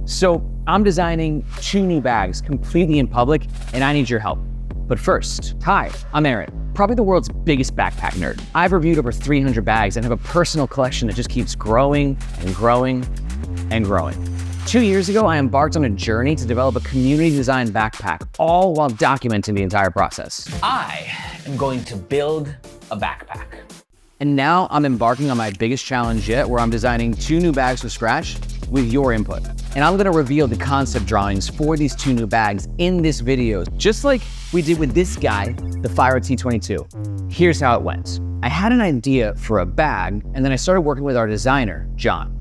So I'm designing 2 new bags completely in public, and I need your help. But first, hi, I'm Aaron, probably the world's biggest backpack nerd. I've reviewed over 300 bags and have a personal collection that just keeps growing and growing and growing. 2 years ago, I embarked on a journey to develop a community-designed backpack, all while documenting the entire process. I am going to build a backpack. And now I'm embarking on my biggest challenge yet, where I'm designing 2 new bags from scratch with your input. And I'm gonna reveal the concept drawings for these 2 new bags in this video, just like we did with this guy, the Fyro T22. Here's how it went. I had an idea for a bag, and then I started working with our designer, John.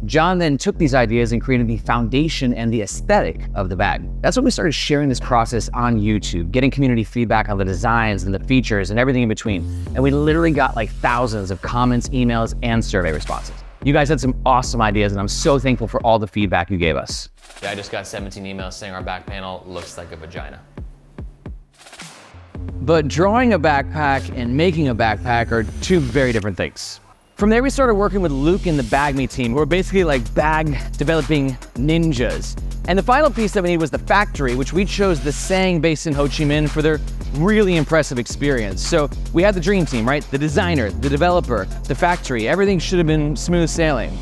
John then took these ideas and created the foundation and the aesthetic of the bag. That's when we started sharing this process on YouTube, getting community feedback on the designs and the features and everything in between. And we literally got like thousands of comments, emails, and survey responses. You guys had some awesome ideas, and I'm so thankful for all the feedback you gave us. Yeah, I just got 17 emails saying our back panel looks like a vagina. But drawing a backpack and making a backpack are 2 very different things. From there, we started working with Luke and the Bag Me team, who are basically like bag developing ninjas. And the final piece that we needed was the factory, which we chose the Sang based in Ho Chi Minh for their really impressive experience. So we had the dream team, right? The designer, the developer, the factory, everything should have been smooth sailing,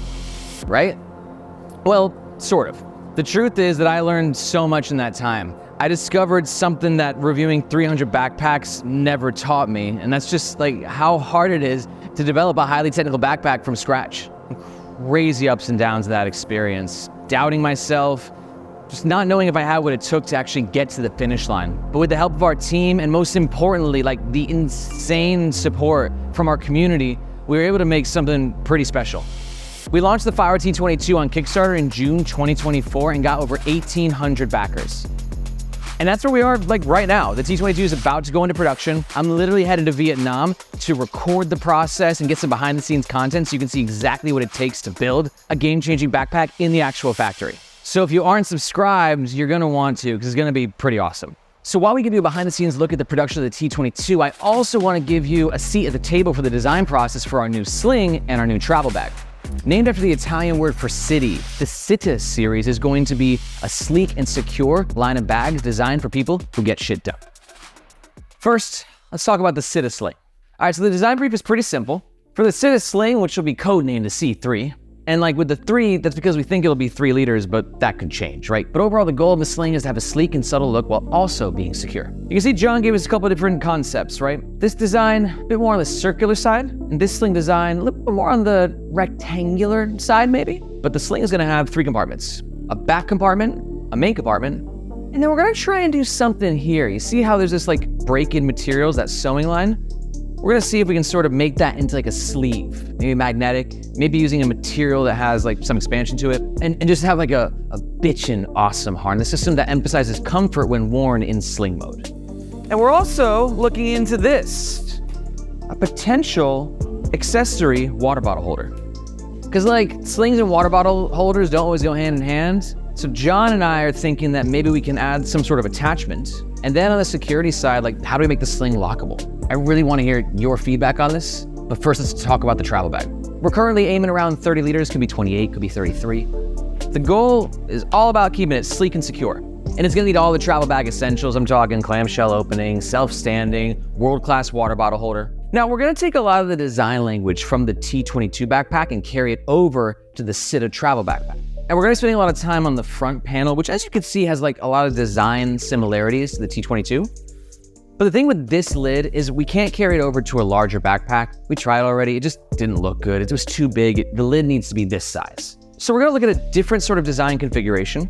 right? Well, sort of. The truth is that I learned so much in that time. I discovered something that reviewing 300 backpacks never taught me, and that's just like how hard it is to develop a highly technical backpack from scratch. Crazy ups and downs of that experience. Doubting myself, just not knowing if I had what it took to actually get to the finish line. But with the help of our team, and most importantly, like the insane support from our community, we were able to make something pretty special. We launched the Fyro T22 on Kickstarter in June 2024 and got over 1,800 backers. And that's where we are like right now. The T22 is about to go into production. I'm literally headed to Vietnam to record the process and get some behind the scenes content so you can see exactly what it takes to build a game-changing backpack in the actual factory. So if you aren't subscribed, you're gonna want to, because it's gonna be pretty awesome. So while we give you a behind the scenes look at the production of the T22, I also wanna give you a seat at the table for the design process for our new sling and our new travel bag. Named after the Italian word for city, the Citta series is going to be a sleek and secure line of bags designed for people who get shit done. First, let's talk about the Citta sling. All right, so the design brief is pretty simple. For the Citta sling, which will be codenamed the C3, and like with the 3, that's because we think it'll be 3 liters, but that could change, right? But overall, the goal of the sling is to have a sleek and subtle look while also being secure. You can see John gave us a couple of different concepts, right? This design, a bit more on the circular side, and this sling design, a little bit more on the rectangular side, maybe. But the sling is gonna have 3 compartments. A back compartment, a main compartment, and then we're gonna try and do something here. You see how there's this like break-in materials, that sewing line? We're gonna see if we can sort of make that into like a sleeve, maybe magnetic, maybe using a material that has like some expansion to it, and just have like a bitchin' awesome harness system that emphasizes comfort when worn in sling mode. And we're also looking into this, a potential accessory water bottle holder. Cause like slings and water bottle holders don't always go hand in hand. So John and I are thinking that maybe we can add some sort of attachment. And then on the security side, like how do we make the sling lockable? I really want to hear your feedback on this, but first let's talk about the travel bag. We're currently aiming around 30 liters, could be 28, could be 33. The goal is all about keeping it sleek and secure. And it's gonna need all the travel bag essentials. I'm talking clamshell opening, self-standing, world-class water bottle holder. Now we're gonna take a lot of the design language from the T22 backpack and carry it over to the Citta travel backpack. And we're gonna be spending a lot of time on the front panel, which as you can see has like a lot of design similarities to the T22. But the thing with this lid is we can't carry it over to a larger backpack. We tried already, it just didn't look good. It was too big, the lid needs to be this size. So we're gonna look at a different sort of design configuration,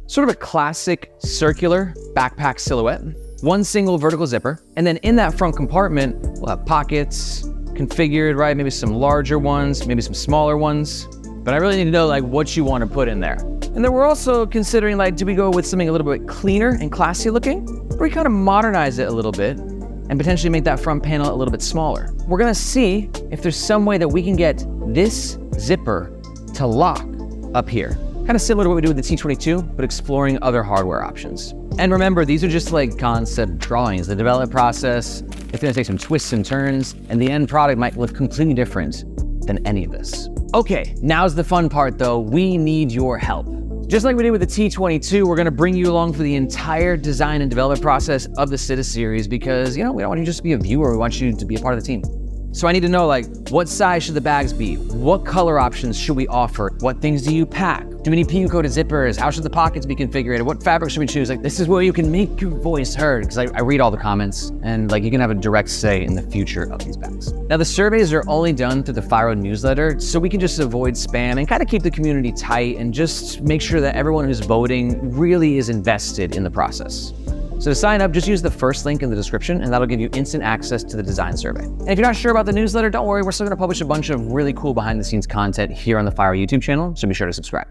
sort of a classic circular backpack silhouette, 1 single vertical zipper, and then in that front compartment, we'll have pockets configured, right? Maybe some larger ones, maybe some smaller ones. But I really need to know like what you want to put in there. And then we're also considering like, do we go with something a little bit cleaner and classy looking? Or we kind of modernize it a little bit and potentially make that front panel a little bit smaller. We're gonna see if there's some way that we can get this zipper to lock up here. Kind of similar to what we do with the T22, but exploring other hardware options. And remember, these are just like concept drawings. The development process, it's gonna take some twists and turns, and the end product might look completely different than any of this. Okay, now's the fun part though. We need your help. Just like we did with the T22, we're gonna bring you along for the entire design and development process of the Citta series because, we don't want you just to be a viewer, we want you to be a part of the team. So I need to know, what size should the bags be? What color options should we offer? What things do you pack? Do we need PU coated zippers? How should the pockets be configured? What fabric should we choose? This is where you can make your voice heard, because I read all the comments, and you can have a direct say in the future of these bags. Now, the surveys are only done through the Fyro Newsletter, so we can just avoid spam and kind of keep the community tight and just make sure that everyone who's voting really is invested in the process. So to sign up, just use the first link in the description and that'll give you instant access to the design survey. And if you're not sure about the newsletter, don't worry, we're still gonna publish a bunch of really cool behind the scenes content here on the Fyro YouTube channel, so be sure to subscribe.